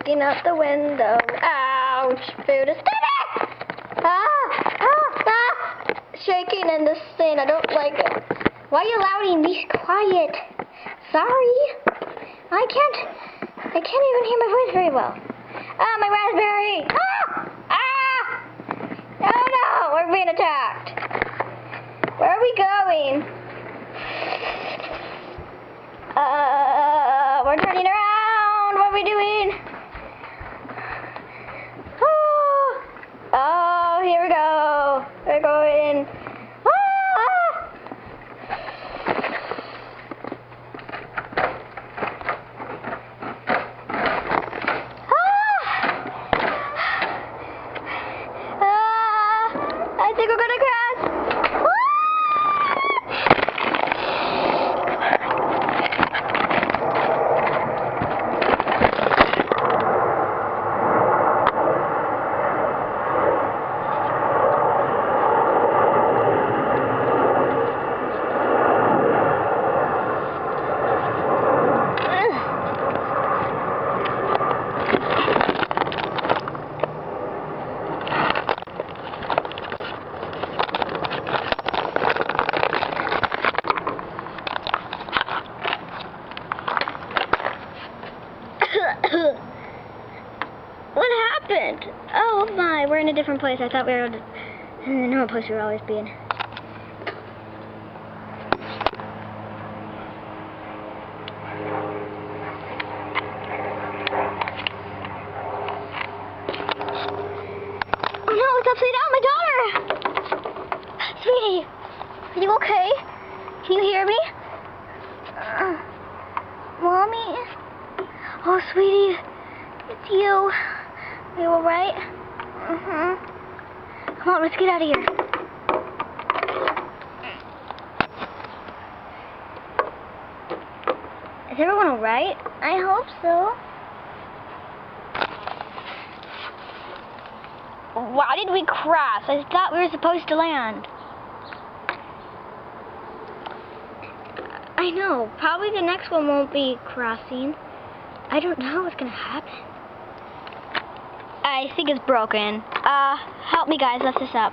looking out the window. Ouch! Food is steady! Shaking in this thing. I don't like it. Why are you louding? Be quiet. Sorry. I can't even hear my voice very well. Ah, my raspberry! Oh no! We're being attacked. Where are we going? We're turning around. What are we doing? Oh, here we go. We're going. I think we're gonna crash. What happened? Oh my, we're in a different place. I thought we were in the normal place we would always be in. Oh no, it's upside down, my daughter! Sweetie, are you okay? Can you hear me? Mommy? Oh, sweetie, it's you. Are you alright? Come on, let's get out of here. Is everyone alright? I hope so. Why did we crash? I thought we were supposed to land. I know. Probably the next one won't be crossing. I don't know what's gonna happen. I think it's broken. Help me guys, lift this up.